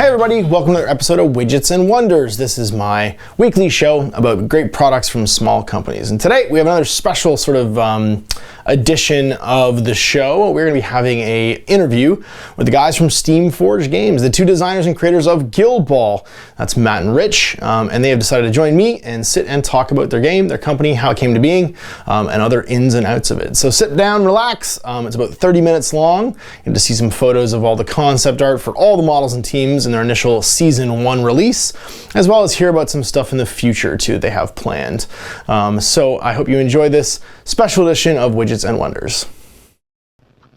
everybody, welcome to another episode of Widgets and Wonders. This is my weekly show about great products from small companies. And today we have another special sort of edition of the show. We're going to be having an interview with the guys from Steamforged Games, the two designers and creators of Guild Ball. That's Matt and Rich, and they have decided to join me and sit and talk about their game, their company, how it came to being, and other ins and outs of it. So sit down, relax. It's about 30 minutes long. You get to see some photos of all the concept art for all the models and teams in their initial Season 1 release, as well as hear about some stuff in the future too that they have planned. So I hope you enjoy this special edition of Widgets and Wonders.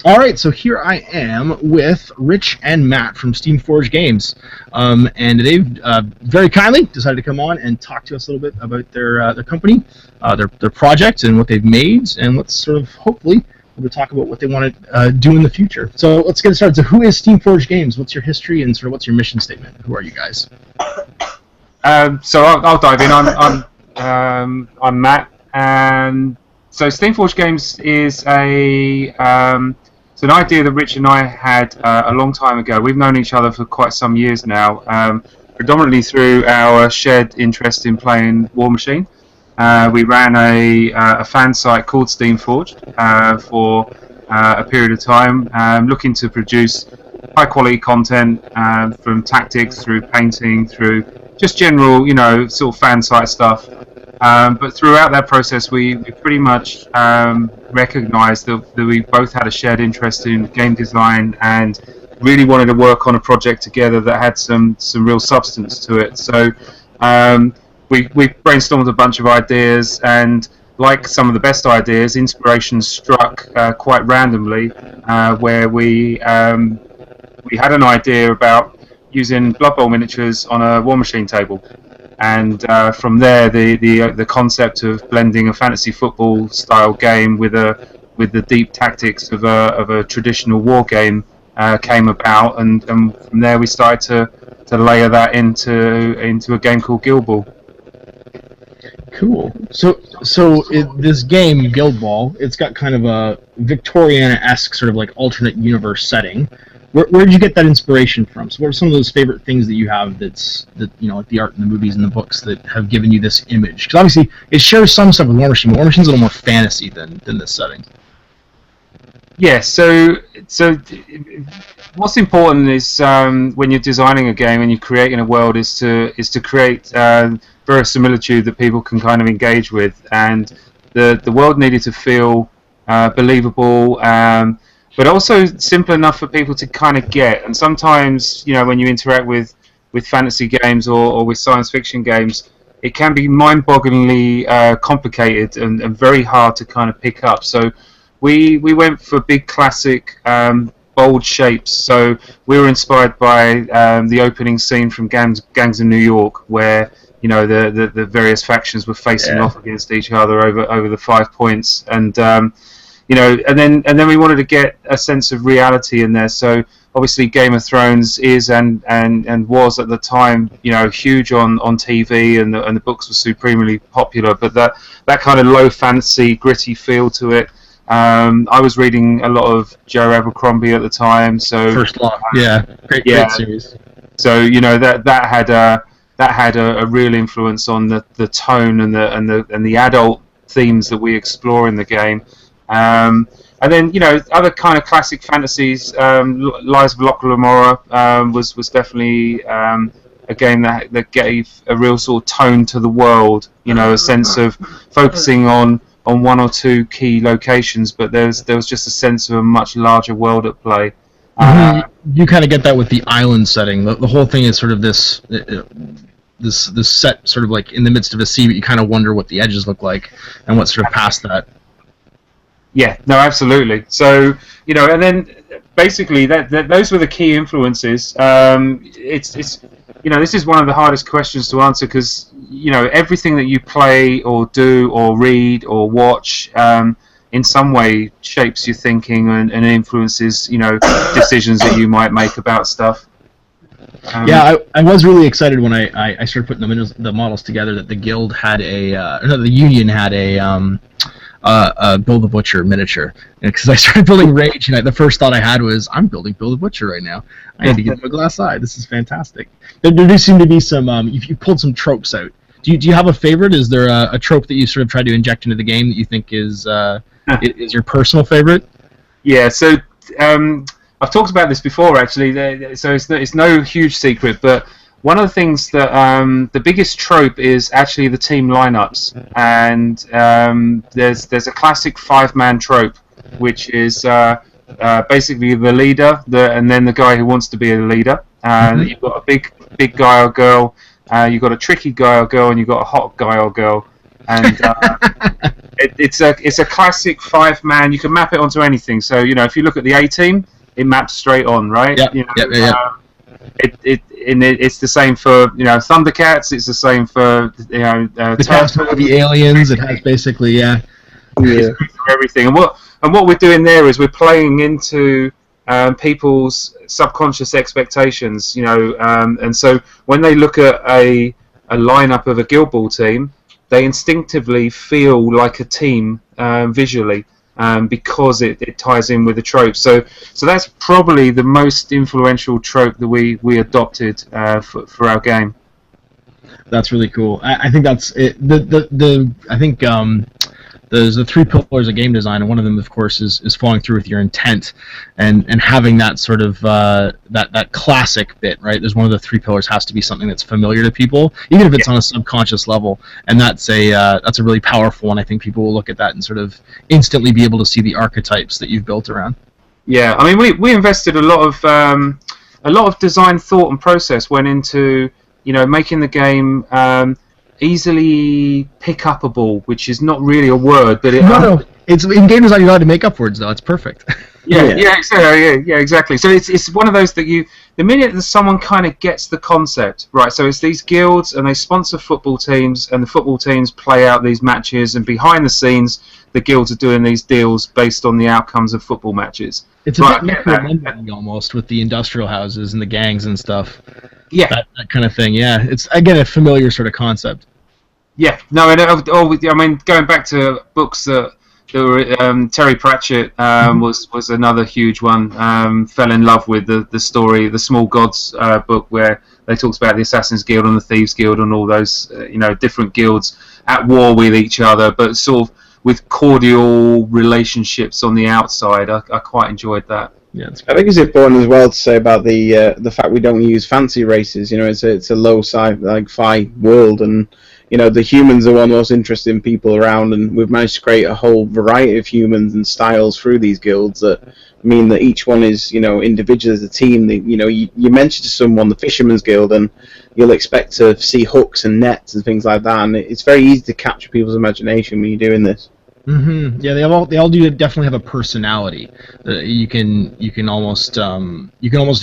All right, so here I am with Rich and Matt from Steamforged Games, and they've very kindly decided to come on and talk to us a little bit about their company, their project, and what they've made, and let's sort of hopefully we'll talk about what they want to do in the future. So let's get started. So who is Steamforged Games? What's your history and sort of what's your mission statement? Who are you guys? So I'll dive in. I'm Matt, and so Steamforged Games is it's an idea that Rich and I had a long time ago. We've known each other for quite some years now, predominantly through our shared interest in playing War Machine. We ran a fan site called Steamforged for a period of time, looking to produce high quality content from tactics through painting, through just general, sort of fan site stuff. But throughout that process, we pretty much recognised that we both had a shared interest in game design and really wanted to work on a project together that had some real substance to it. So we brainstormed a bunch of ideas, and like some of the best ideas, inspiration struck quite randomly, where we had an idea about using Blood Bowl miniatures on a War Machine table. And from there, the concept of blending a fantasy football style game with the deep tactics of a traditional war game came about, and from there we started to layer that into a game called Guild Ball. Cool. So this game, Guild Ball, it's got kind of a Victoriana-esque sort of like alternate universe setting. Where did you get that inspiration from? So what are some of those favorite things that you have like the art and the movies and the books that have given you this image? Because obviously it shares some stuff with War Machine, but War Machine's a little more fantasy than this setting. Yeah, so what's important is when you're designing a game and you're creating a world is to create verisimilitude that people can kind of engage with, and the world needed to feel believable, but also simple enough for people to kind of get. And sometimes, when you interact with fantasy games or with science fiction games, it can be mind-bogglingly complicated and very hard to kind of pick up. So we went for big classic bold shapes. So we were inspired by the opening scene from Gangs of New York, where the various factions were facing off against each other over the 5 points, and and then we wanted to get a sense of reality in there. So obviously Game of Thrones is and was at the time huge on TV, and the books were supremely popular, but that kind of low fantasy gritty feel to it. I was reading a lot of Joe Abercrombie at the time, so First Law, great series. So that had a real influence on the tone and the adult themes that we explore in the game. And then other kind of classic fantasies. Lies of Locke Lamora was definitely a game that gave a real sort of tone to the world. A sense of focusing on one or two key locations, but there was just a sense of a much larger world at play. You kind of get that with the island setting. The whole thing is sort of this set sort of like in the midst of a sea, but you kind of wonder what the edges look like and what's sort of past that. Yeah, no, absolutely. So, and then basically those were the key influences. It's this is one of the hardest questions to answer, because everything that you play or do or read or watch in some way shapes your thinking and influences decisions that you might make about stuff. I was really excited when I started putting the models together that the guild had the union had Bill the Butcher miniature, because I started building Rage, and the first thought I had was, I'm building Bill the Butcher right now. I need to give him a glass eye. This is fantastic. There do seem to be some. You pulled some tropes out. Do you have a favorite? Is there a trope that you sort of tried to inject into the game that you think is your personal favorite? Yeah. So I've talked about this before, actually. So it's no huge secret, but one of the things that the biggest trope is actually the team lineups, and there's a classic 5-man trope, which is basically the leader, and then the guy who wants to be a leader. You've got a big guy or girl, you've got a tricky guy or girl, and you've got a hot guy or girl, and it's a classic 5-man. You can map it onto anything. So if you look at the A team, it maps straight on, right? It's the same for Thundercats. It's the same for the aliens. It has basically for everything. And what we're doing there is we're playing into people's subconscious expectations. And so when they look at a lineup of a Guild Ball team, they instinctively feel like a team visually. Because it ties in with the trope. So that's probably the most influential trope that we adopted for our game. That's really cool. I think that's it. I think there's the 3 pillars of game design, and one of them, of course, is following through with your intent and having that sort of that classic bit, right? There's one of the 3 pillars has to be something that's familiar to people, even if it's on a subconscious level, and that's a really powerful one. I think people will look at that and sort of instantly be able to see the archetypes that you've built around. Yeah, I mean, we invested a lot of design thought and process went into making the game easily pick-upable, which is not really a word, but no. It's in game design. You're allowed to make up words, though. It's perfect. Exactly. So it's one of those that the minute that someone kind of gets the concept, right? So it's these guilds, and they sponsor football teams, and the football teams play out these matches, and behind the scenes, the guilds are doing these deals based on the outcomes of football matches. It's a bit necromantic almost, with the industrial houses and the gangs and stuff. Yeah, that kind of thing. Yeah, it's again a familiar sort of concept. Yeah, no, and I mean, going back to books that were Terry Pratchett was another huge one. Fell in love with the story, the Small Gods book, where they talked about the Assassin's Guild and the Thieves Guild and all those different guilds at war with each other, but sort of with cordial relationships on the outside. I quite enjoyed that. Yeah, I think it's important as well to say about the fact we don't use fancy races. It's a low sci-fi world, and the humans are one of the most interesting people around, and we've managed to create a whole variety of humans and styles through these guilds that mean that each one is individual as a team. You mentioned to someone the Fisherman's Guild, and you'll expect to see hooks and nets and things like that, and it's very easy to capture people's imagination when you're doing this. Mm-hmm. Yeah, they all do definitely have a personality. You can almost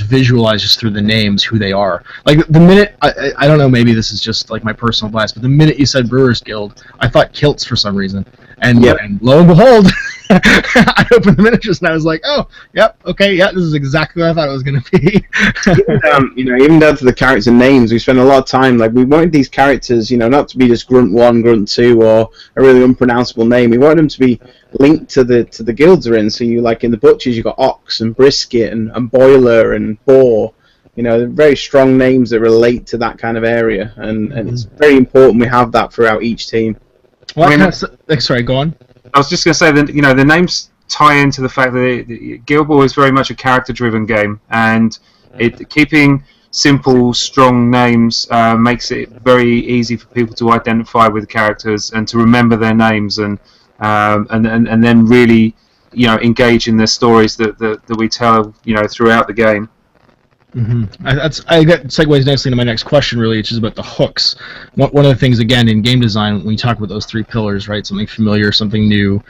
visualize just through the names who they are. Like the minute I don't know, maybe this is just like my personal bias, but the minute you said Brewers Guild, I thought kilts for some reason, and lo and behold, I opened the miniatures and I was like, oh, yep, okay, yeah, this is exactly what I thought it was going to be. Even down to the character names, we spent a lot of time. Like we wanted these characters, not to be just Grunt 1, Grunt 2, or a really unpronounceable name. We wanted them to be linked to the guilds they're in. So you like in the butchers, you got Ox and Brisket and Boiler and Boar. They're very strong names that relate to that kind of area, and it's very important we have that throughout each team. Well, sorry, go on. I was just going to say that the names tie into the fact that Guild Ball is very much a character-driven game, and keeping simple, strong names makes it very easy for people to identify with the characters and to remember their names, and then really engage in the stories that we tell throughout the game. Mm-hmm. That segues nicely into my next question, really, which is about the hooks. One of the things, again, in game design, when you talk about those 3 pillars, right, something familiar, something new,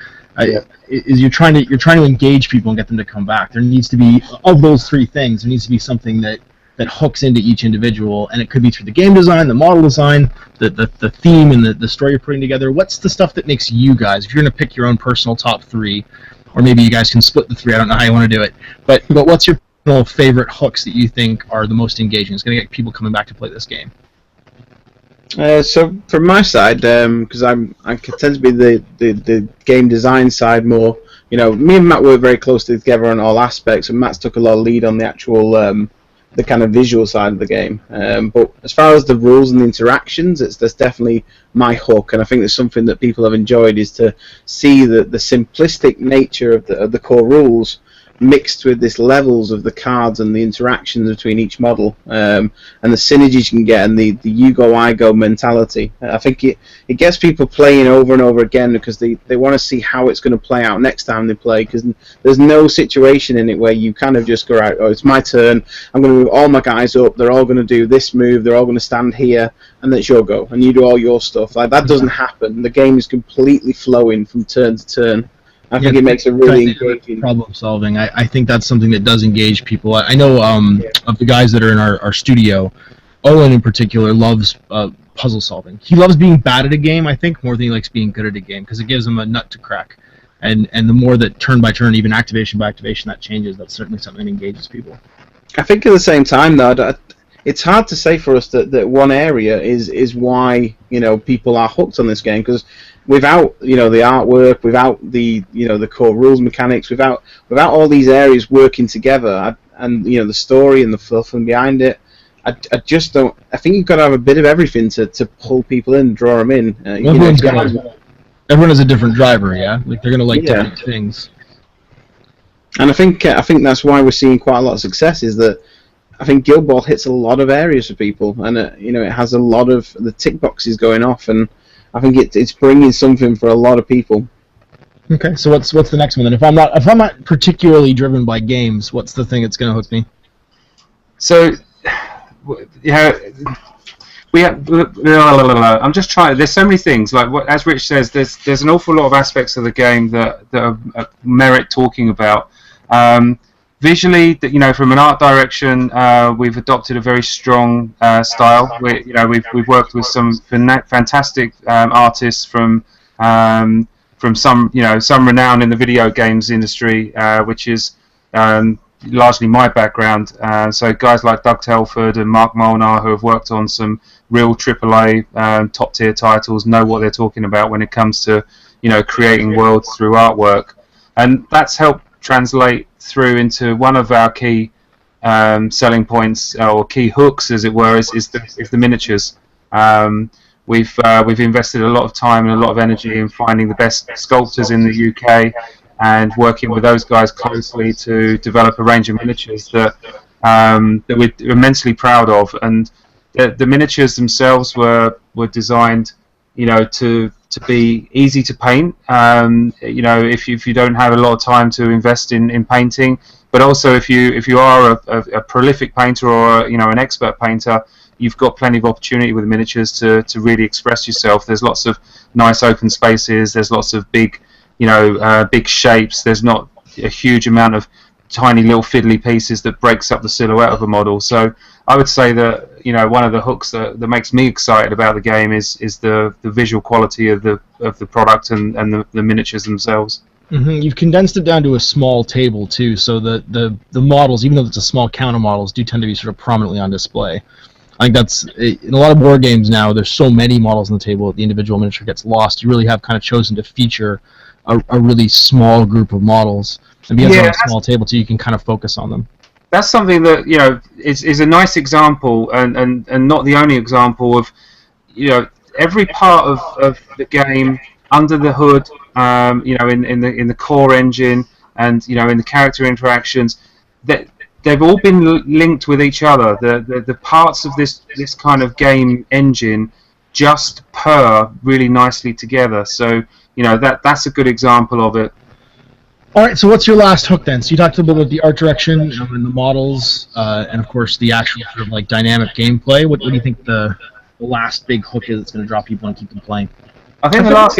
is you're trying to engage people and get them to come back. There needs to be, of those 3 things, there needs to be something that hooks into each individual, and it could be through the game design, the model design, the theme, and the story you're putting together. What's the stuff that makes you guys, if you're going to pick your own personal top 3, or maybe you guys can split the 3, I don't know how you want to do it, but what's your favorite hooks that you think are the most engaging? It's going to get people coming back to play this game. So from my side, because I tend to be the game design side more. You know, me and Matt work very closely together on all aspects, and Matt's took a lot of lead on the actual the kind of visual side of the game. But as far as the rules and the interactions, that's definitely my hook, and I think it's something that people have enjoyed is to see the simplistic nature of the core rules mixed with this levels of the cards and the interactions between each model, and the synergies you can get, and the you go I go mentality. I think it gets people playing over and over again because they want to see how it's going to play out next time they play, because there's no situation in it where you kind of just go, right, oh, it's my turn, I'm going to move all my guys up, they're all going to do this move, they're all going to stand here, and that's your go, and you do all your stuff. Like, that doesn't happen. The game is completely flowing from turn to turn. I think it makes a really engaging problem solving. I think that's something that does engage people. I know of the guys that are in our studio, Owen in particular loves puzzle solving. He loves being bad at a game, I think, more than he likes being good at a game, because it gives him a nut to crack. And the more that turn by turn, even activation by activation, that changes, that's certainly something that engages people. I think at the same time, though, it's hard to say for us that one area is why, you know, people are hooked on this game, because without, you know, the artwork, without the, you know, the core rules mechanics, without all these areas working together, and, you know, the story and the fluff and behind it, I just don't. I think you've got to have a bit of everything to pull people in, draw them in. Everyone has a different driver, yeah. Like, they're gonna like different things. And I think that's why we're seeing quite a lot of success. Is that I think Guild Ball hits a lot of areas for people, and you know, it has a lot of the tick boxes going off, and I think it's bringing something for a lot of people. Okay, so what's the next one then? If I'm not particularly driven by games, what's the thing that's going to hook me? So, yeah, I'm just trying. There's so many things. Like as Rich says, there's an awful lot of aspects of the game that merit talking about. Visually, you know, from an art direction, we've adopted a very strong style. We've worked with some fantastic artists from some renown in the video games industry, which is largely my background. So guys like Doug Telford and Mark Molnar, who have worked on some real AAA top tier titles, know what they're talking about when it comes to, you know, creating worlds through artwork, and that's helped translate through into one of our key selling points, or key hooks, as it were, is the miniatures. We've invested a lot of time and a lot of energy in finding the best sculptors in the UK and working with those guys closely to develop a range of miniatures that we're immensely proud of. And the miniatures themselves were designed, you know, to be easy to paint. You know, if you don't have a lot of time to invest in painting, but also if you are a prolific painter, or, you know, an expert painter, you've got plenty of opportunity with miniatures to really express yourself. There's lots of nice open spaces. There's lots of big, you know, big shapes. There's not a huge amount of tiny little fiddly pieces that breaks up the silhouette of a model. So I would say that, you know, one of the hooks that makes me excited about the game is the visual quality of the product and the miniatures themselves. Mm-hmm. You've condensed it down to a small table too, so the models, even though it's a small count of models, do tend to be sort of prominently on display. I think that's in a lot of board games now. There's so many models on the table that the individual miniature gets lost. You really have kind of chosen to feature a really small group of models, and because they're on a small table, so you can kind of focus on them. That's something that, you know, is a nice example, and not the only example of, you know, every part of the game under the hood, you know, in the core engine, and, you know, in the character interactions, that they've all been linked with each other. The parts of this kind of game engine just purr really nicely together. So, you know, that's a good example of it. All right, so what's your last hook then? So you talked a little bit about the art direction and the models, and of course the actual sort of like dynamic gameplay. What do you think the last big hook is that's going to draw people and keep them playing? I think the last.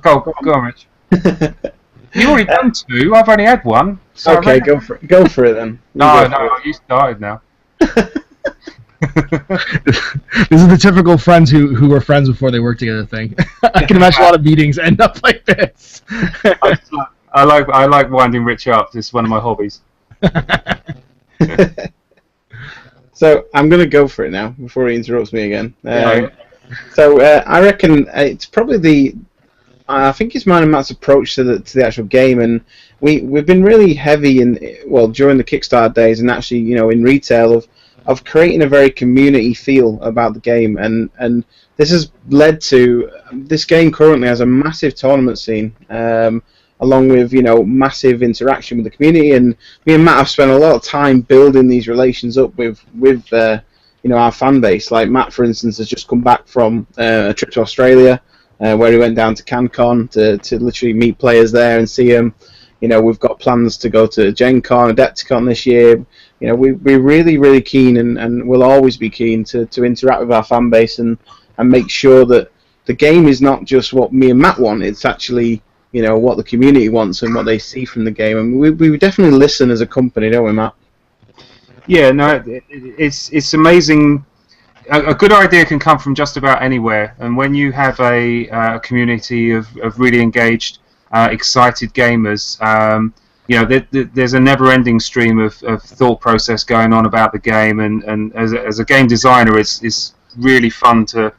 Go on, Rich. You've already done two. I've only had one. So okay, go for it then. No, you started now. This is the typical friends who were friends before they worked together thing. I can imagine a lot of meetings end up like this. I like winding Rich up. It's one of my hobbies. So I'm going to go for it now before he interrupts me again. So I reckon it's probably I think it's mine and Matt's approach to the actual game, and we've been really heavy during the Kickstarter days, and actually in retail of creating a very community feel about the game, and this has led to this game currently has a massive tournament scene, along with massive interaction with the community, and me and Matt have spent a lot of time building these relations up with our fan base. Like Matt, for instance, has just come back from a trip to Australia. Where he went down to CanCon to literally meet players there and see them. We've got plans to go to Gen Con, Adepticon this year. We're really, really keen and will always be keen to interact with our fan base and make sure that the game is not just what me and Matt want, it's actually what the community wants and what they see from the game. And we definitely listen as a company, don't we, Matt? Yeah, no, it's amazing. A good idea can come from just about anywhere, and when you have a community of really engaged, excited gamers, there's a never-ending stream of thought process going on about the game, and as a game designer, it's really fun to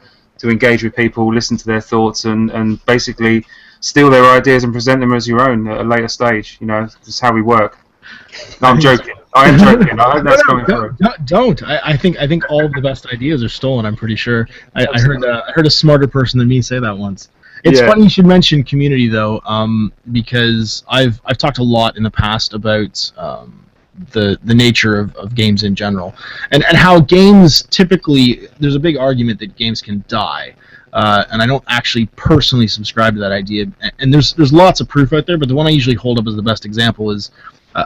engage with people, listen to their thoughts, and basically steal their ideas and present them as your own at a later stage. That's how we work. No, I'm joking. I am joking. I hope that's coming through. Don't. I think all of the best ideas are stolen. I'm pretty sure. I heard a smarter person than me say that once. It's funny you should mention community though, because I've talked a lot in the past about the nature of games in general, and how games typically, there's a big argument that games can die. And I don't actually personally subscribe to that idea. And there's lots of proof out there, but the one I usually hold up as the best example is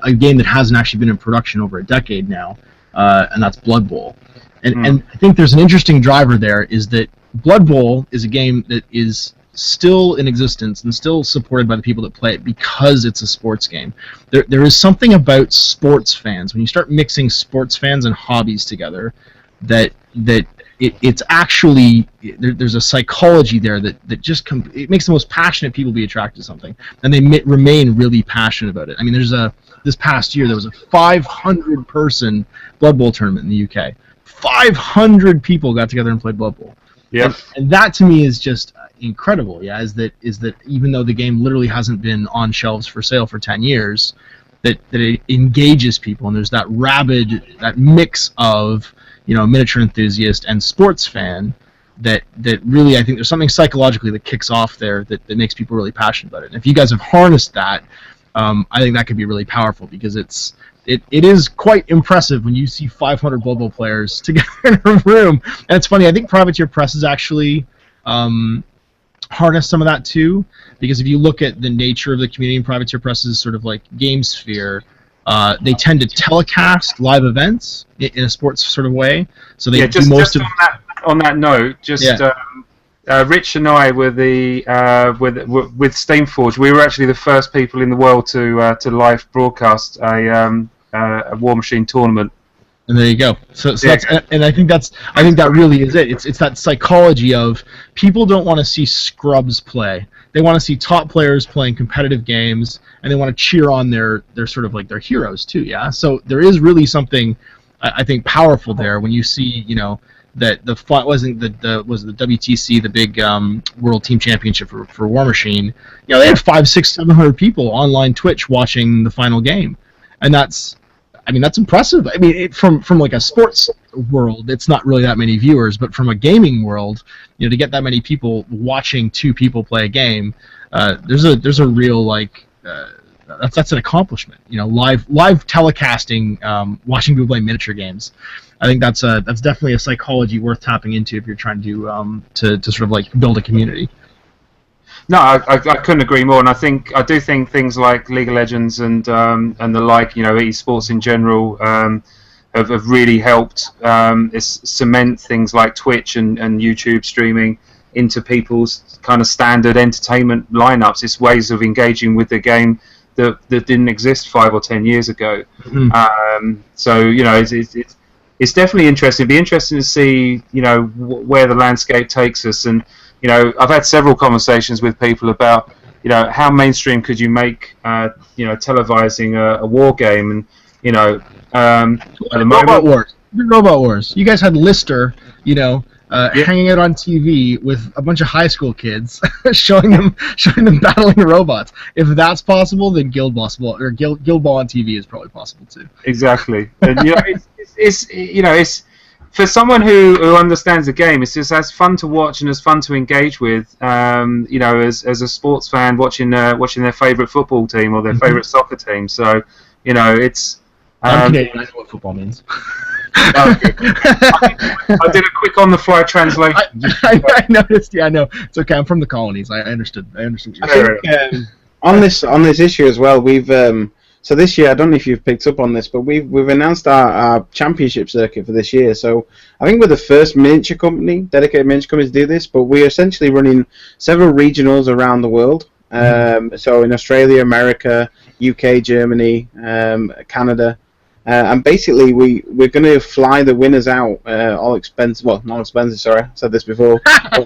a game that hasn't actually been in production over a decade now, and that's Blood Bowl. And I think there's an interesting driver there, is that Blood Bowl is a game that is still in existence and still supported by the people that play it because it's a sports game. There is something about sports fans, when you start mixing sports fans and hobbies together, that it's actually, there's a psychology there that just it makes the most passionate people be attracted to something, and they remain really passionate about it. I mean, this past year there was a 500-person Blood Bowl tournament in the UK. 500 people got together and played Blood Bowl. Yeah, and that to me is just incredible. Yeah, is that even though the game literally hasn't been on shelves for sale for 10 years, that it engages people, and there's that mix of miniature enthusiast and sports fan that really, I think there's something psychologically that kicks off there that makes people really passionate about it. And if you guys have harnessed that, I think that could be really powerful, because it is quite impressive when you see 500 Blood Bowl players together in a room. And it's funny, I think Privateer Press has actually harnessed some of that too, because if you look at the nature of the community in Privateer Press's sort of like game sphere, they tend to telecast live events in a sports sort of way. So they do most of. On that note, Rich and I were with Steamforged. We were actually the first people in the world to live broadcast a War Machine tournament. And there you go. So that's, and I think that really is it. It's that psychology of people don't want to see scrubs play. They want to see top players playing competitive games, and they want to cheer on their sort of like their heroes too. Yeah. So there is really something I think powerful there when you see that the fight was the WTC, the big World Team Championship for War Machine. They had 500, 600, 700 people online Twitch watching the final game, and that's impressive. I mean, from like a sports world, it's not really that many viewers, but from a gaming world, to get that many people watching two people play a game, there's a real that's an accomplishment. Live telecasting, watching people play miniature games. I think that's definitely a psychology worth tapping into if you're trying to sort of like build a community. No, I couldn't agree more, and I do think things like League of Legends and the like, esports in general, have really helped cement things like Twitch and YouTube streaming into people's kind of standard entertainment lineups. It's ways of engaging with the game that didn't exist 5 or 10 years ago. Mm-hmm. So it's definitely interesting. It'd be interesting to see where the landscape takes us, and I've had several conversations with people about how mainstream could you make televising a war game, and at the moment, Robot Wars. You guys had Lister, hanging out on TV with a bunch of high school kids, showing them battling robots. If that's possible, then Guild Ball on TV is probably possible too. Exactly, and it's for someone who understands the game. It's just as fun to watch and as fun to engage with. As a sports fan watching their favourite football team or their favourite soccer team. So, it's. I'm Canadian. I know what football means. I did a quick on-the-fly translation. I noticed. Yeah, I know. It's okay. I'm from the colonies. I understood. What you're saying. On this issue as well, we've so this year, I don't know if you've picked up on this, but we've announced our championship circuit for this year. So I think we're the first dedicated miniature company to do this, but we're essentially running several regionals around the world. So in Australia, America, UK, Germany, Canada. And basically, we're going to fly the winners out, all expenses. Well, not expenses. Sorry, I said this before. I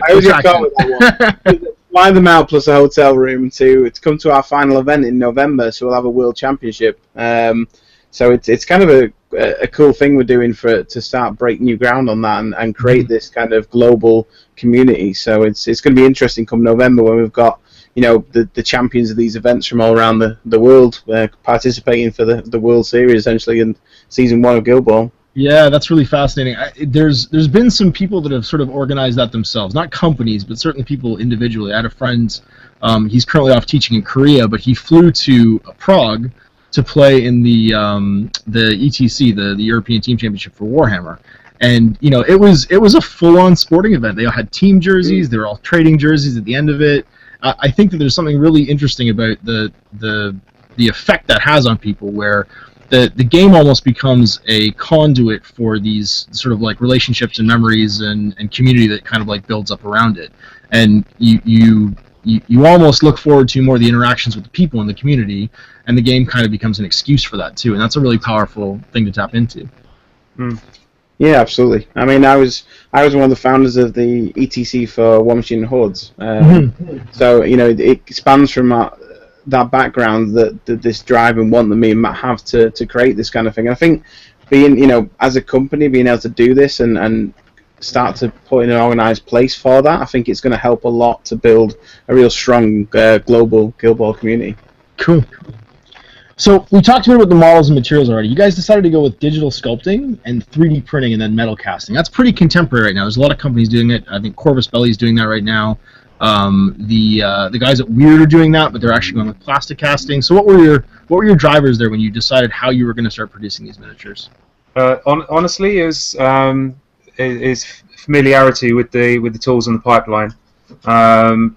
always get caught with that one. Fly them out plus a hotel room to come to our final event in November. So we'll have a world championship. So it's kind of a cool thing we're doing to start break new ground on that and create this kind of global community. So it's going to be interesting come November when we've got the champions of these events from all around the world participating for the World Series essentially in season 1 of Guild Ball. Yeah, that's really fascinating. There's been some people that have sort of organized that themselves, not companies, but certainly people individually. I had a friend, he's currently off teaching in Korea, but he flew to Prague to play in the ETC, the European Team Championship for Warhammer. And it was a full-on sporting event. They all had team jerseys. They were all trading jerseys at the end of it. I think that there's something really interesting about the effect that has on people, where the game almost becomes a conduit for these sort of like relationships and memories and community that kind of like builds up around it. And you almost look forward to more of the interactions with the people in the community, and the game kind of becomes an excuse for that too. And that's a really powerful thing to tap into. Yeah, absolutely. I mean, I was one of the founders of the ETC for War Machine and Hordes. So it spans from that background that this drive and want that me and Matt have to create this kind of thing. And I think being as a company being able to do this and start to put in an organised place for that, I think it's going to help a lot to build a real strong global Guild Ball community. Cool. So we talked a bit about the models and materials already. You guys decided to go with digital sculpting and 3D printing and then metal casting. That's pretty contemporary right now. There's a lot of companies doing it. I think Corvus Belli is doing that right now. The guys at Weird are doing that, but they're actually going with plastic casting. So what were your drivers there when you decided how you were going to start producing these miniatures? Honestly, it was familiarity with the tools in the pipeline.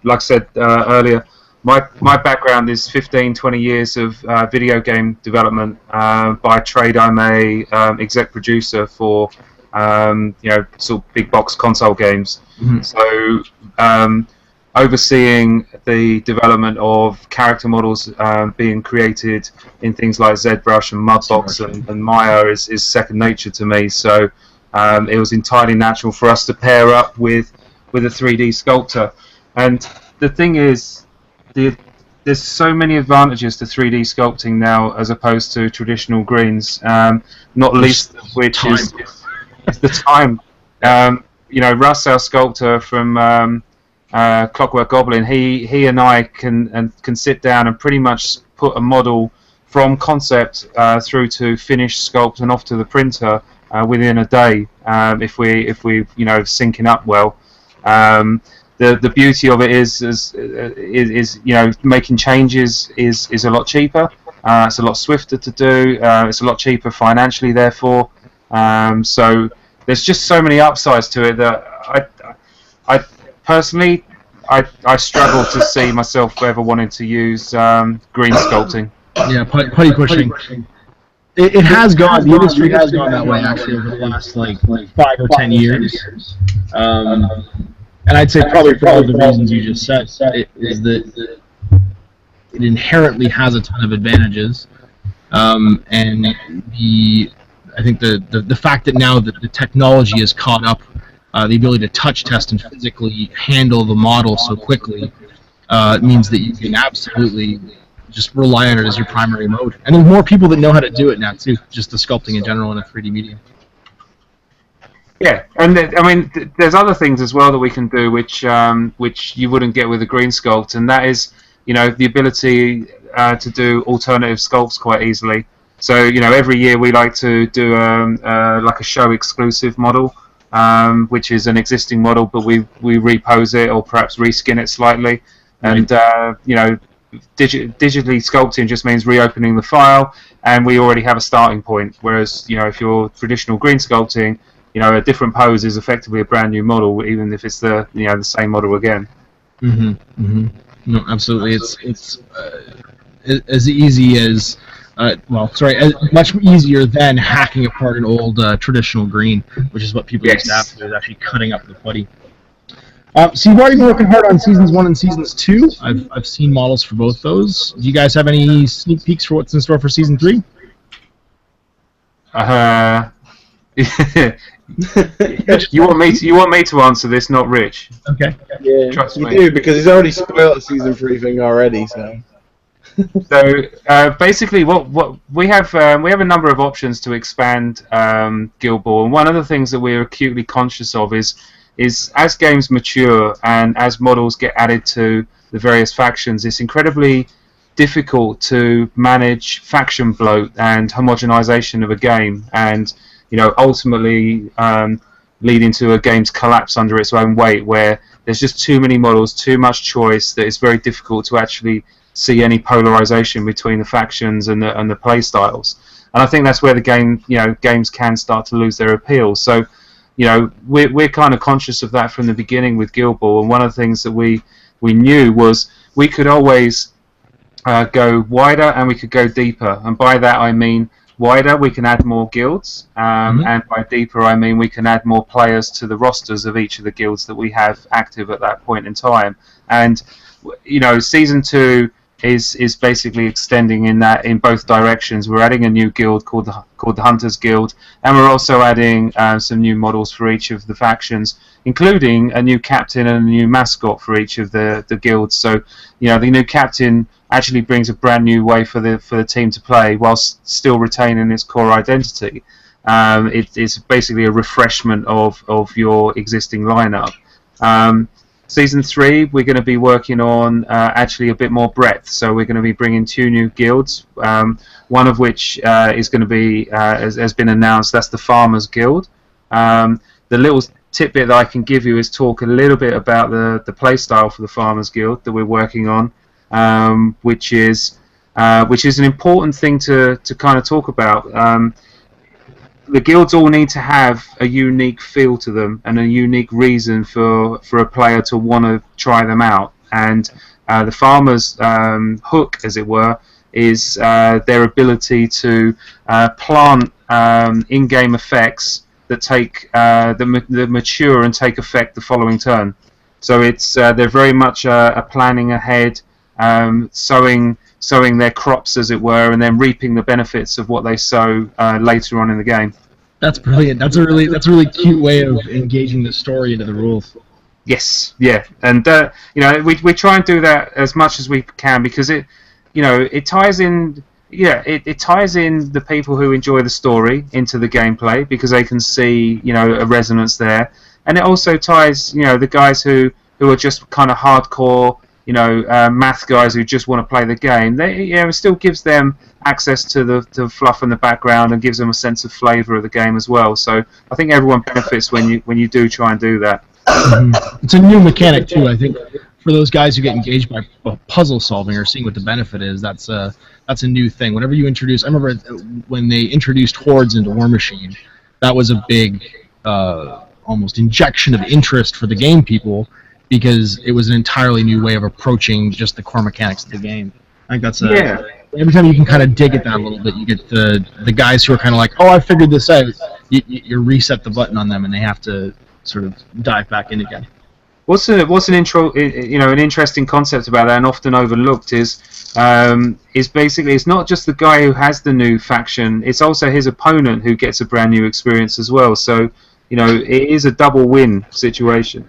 Like I said earlier, my background is 15-20 years of video game development. By trade, I'm a exec producer for sort of big box console games. So overseeing the development of character models being created in things like ZBrush and Mudbox and Maya is second nature to me. So it was entirely natural for us to pair up with a 3D sculptor. And the thing is, there's so many advantages to 3D sculpting now as opposed to traditional greens, not least of which is the time. Russ, our sculptor from Clockwork Goblin, he and I can sit down and pretty much put a model from concept through to finished sculpt and off to the printer within a day if we syncing up well. The beauty of it is making changes is a lot cheaper. It's a lot swifter to do. It's a lot cheaper financially, therefore. So there's just so many upsides to it that I personally I struggle to see myself ever wanting to use green sculpting. Yeah, putty pushing. It has gone. The industry has gone that way actually over the last like 5 or 10 years. And I'd say probably for all the reasons you just said, is that it inherently has a ton of advantages, and I think the fact that now that the technology is caught up, the ability to touch test and physically handle the model so quickly means that you can absolutely just rely on it as your primary mode. And there's more people that know how to do it now too, just the sculpting in general in a 3D medium. Yeah, and I mean, there's other things as well that we can do, which you wouldn't get with a green sculpt, and that is, the ability to do alternative sculpts quite easily. So, every year we like to do like a show exclusive model, which is an existing model, but we repose it or perhaps reskin it slightly, and digitally sculpting just means reopening the file, and we already have a starting point. Whereas, if you're traditional green sculpting, a different pose is effectively a brand new model, even if it's the same model again. No, absolutely. It's as easy as much easier than hacking apart an old traditional green, which is what people used to have to do, is actually cutting up the putty. So you've already been working hard on seasons 1 and seasons 2. I've seen models for both those. Do you guys have any sneak peeks for what's in store for season 3? You want me to answer this, not Rich? Okay. Yeah, Trust me. do, because he's already spoiled the season 3 thing already. So. So basically, what we have a number of options to expand Guild Ball, and one of the things that we're acutely conscious of is as games mature and as models get added to the various factions, it's incredibly difficult to manage faction bloat and homogenization of a game, and ultimately leading to a game's collapse under its own weight, where there's just too many models, too much choice, that it's very difficult to actually see any polarization between the factions and the play styles. And I think that's where the games can start to lose their appeal. So, we're kind of conscious of that from the beginning with Guild Ball, and one of the things that we knew was we could always go wider and we could go deeper, and by that I mean wider, we can add more guilds, and by deeper I mean we can add more players to the rosters of each of the guilds that we have active at that point in time. And season 2 is basically extending in both directions. We're adding a new guild called the Hunters Guild, and we're also adding some new models for each of the factions, including a new captain and a new mascot for each of the guilds. So the new captain actually brings a brand new way for the team to play whilst still retaining its core identity. It's basically a refreshment of your existing lineup. Season 3, we're going to be working on actually a bit more breadth. So we're going to be bringing 2 new guilds, one of which is going to be, has been announced, that's the Farmers Guild. The little tidbit that I can give you is talk a little bit about the play style for the Farmers Guild that we're working on, which is an important thing to kind of talk about. The guilds all need to have a unique feel to them and a unique reason for a player to want to try them out. And the Farmers' hook, as it were, is their ability to plant in-game effects that take that mature and take effect the following turn. So it's they're very much a planning ahead, sowing their crops, as it were, and then reaping the benefits of what they sow later on in the game. That's brilliant. That's a really cute way of engaging the story into the rules. Yes, yeah, and we try and do that as much as we can, because it ties in. Yeah, it ties in the people who enjoy the story into the gameplay, because they can see a resonance there, and it also ties the guys who are just kind of hardcore math guys who just want to play the game. It still gives them access to the fluff in the background and gives them a sense of flavour of the game as well. So I think everyone benefits when you do try and do that. It's a new mechanic too. I think for those guys who get engaged by puzzle solving or seeing what the benefit is, that's a new thing. Whenever you introduce, I remember when they introduced hordes into War Machine, that was a big almost injection of interest for the game people, because it was an entirely new way of approaching just the core mechanics of the game. I think that's every time you can kind of dig at that a little bit, you get the guys who are kind of like, oh, I figured this out. You reset the button on them, and they have to sort of dive back in again. What's an interesting concept about that, and often overlooked, is basically it's not just the guy who has the new faction; it's also his opponent who gets a brand new experience as well. So it is a double win situation.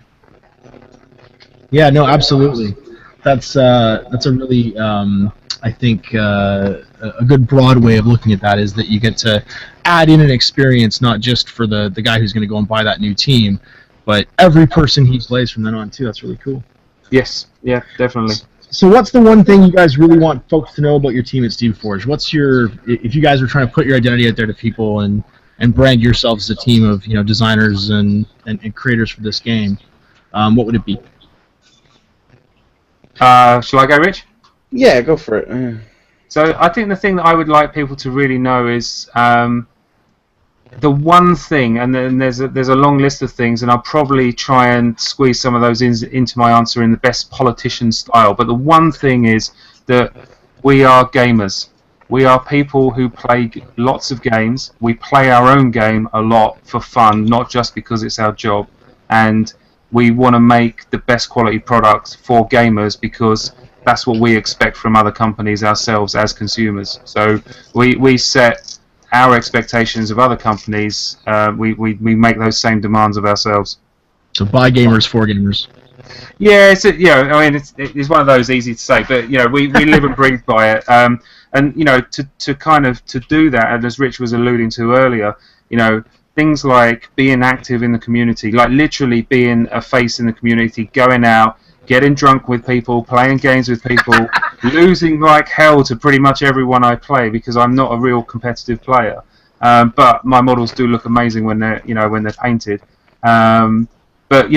Yeah, no, absolutely. That's a really I think a good broad way of looking at that is that you get to add in an experience not just for the guy who's going to go and buy that new team, but every person he plays from then on too. That's really cool. Yes, yeah, definitely. So what's the one thing you guys really want folks to know about your team at Steamforged? If you guys were trying to put your identity out there to people and brand yourselves as a team of designers and creators for this game, what would it be? Shall I go, Rich? Yeah, go for it. So I think the thing that I would like people to really know is the one thing, and then there's a long list of things, and I'll probably try and squeeze some of those into my answer in the best politician style. But the one thing is that we are gamers. We are people who play lots of games. We play our own game a lot for fun, not just because it's our job. And we want to make the best quality products for gamers because that's what we expect from other companies ourselves as consumers. So we set our expectations of other companies. We make those same demands of ourselves. So by gamers for gamers. Yeah, it's one of those easy to say, but we live and breathe by it. And to do that, and as Rich was alluding to earlier, things like being active in the community, like literally being a face in the community, going out, getting drunk with people, playing games with people, losing like hell to pretty much everyone I play because I'm not a real competitive player. But my models do look amazing when they're painted. But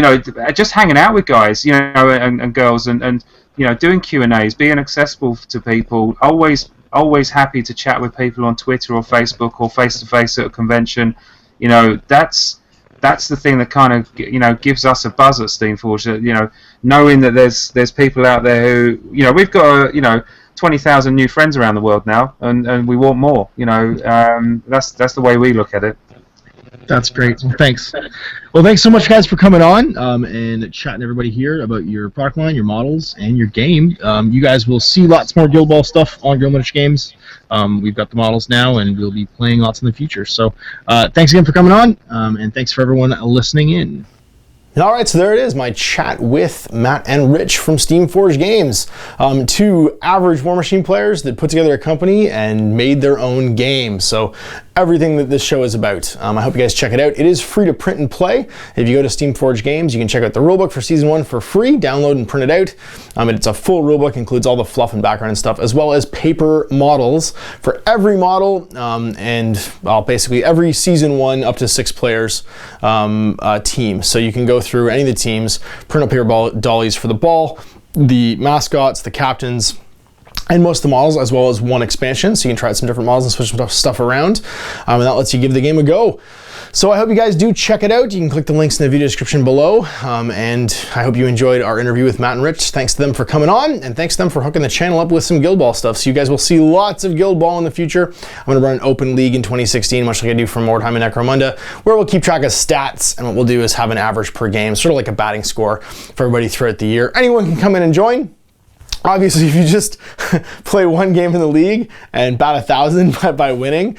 just hanging out with guys, and girls, and doing Q&As, being accessible to people, always happy to chat with people on Twitter or Facebook or face to face at a convention. That's the thing that kind of gives us a buzz at Steamforged. Knowing that there's people out there who we've got 20,000 new friends around the world now, and we want more. That's the way we look at it. That's great. Well, thanks. Well, thanks so much, guys, for coming on and chatting to everybody here about your product line, your models, and your game. You guys will see lots more Guild Ball stuff on Guerrilla Games. We've got the models now, and we'll be playing lots in the future. So thanks again for coming on, and thanks for everyone listening in. All right, so there it is, my chat with Matt and Rich from Steamforged Games. Two average War Machine players that put together a company and made their own game. So everything that this show is about. I hope you guys check it out. It is free to print and play. If you go to Steamforged Games, you can check out the rulebook for Season 1 for free, download and print it out. It's a full rulebook, includes all the fluff and background and stuff, as well as paper models for every model, basically every Season 1 up to 6 players team. So you can go through any of the teams, print up paper dollies for the ball, the mascots, the captains, and most of the models, as well as one expansion, so you can try out some different models and switch some stuff around, and that lets you give the game a go. So I hope you guys do check it out. You can click the links in the video description below, and I hope you enjoyed our interview with Matt and Rich. Thanks to them for coming on, and thanks to them for hooking the channel up with some Guild Ball stuff. So you guys will see lots of Guild Ball in the future. I'm going to run an open league in 2016, much like I do for Mordheim and Necromunda, where we'll keep track of stats, and what we'll do is have an average per game, sort of like a batting score for everybody throughout the year. Anyone can come in and join. Obviously, if you just play one game in the league and bat 1,000 by winning,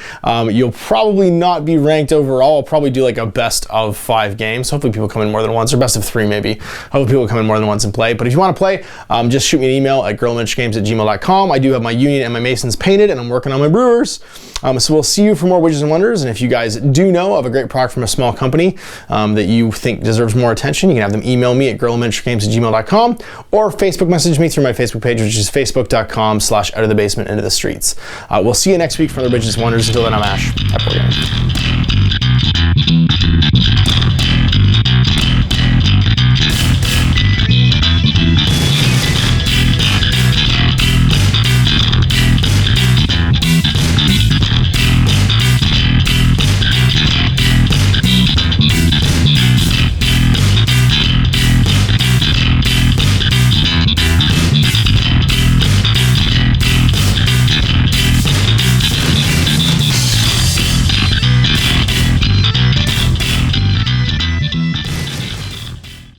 you'll probably not be ranked overall. I'll probably do like a best of 5 games. Hopefully people come in more than once, or best of 3 maybe. Hopefully people come in more than once and play. But if you want to play, just shoot me an email at guerrillaminishgames@gmail.com. I do have my Union and my Masons painted, and I'm working on my Brewers. So we'll see you for more Widgets and Wonders. And if you guys do know of a great product from a small company that you think deserves more attention, you can have them email me at guerrillaminishgames@gmail.com, or Facebook message me through my Facebook page, which is facebook.com/outofthebasement into the streets. We'll see you next week for the Widgets and Wonders. Until then, I'm Ash. Happy gaming.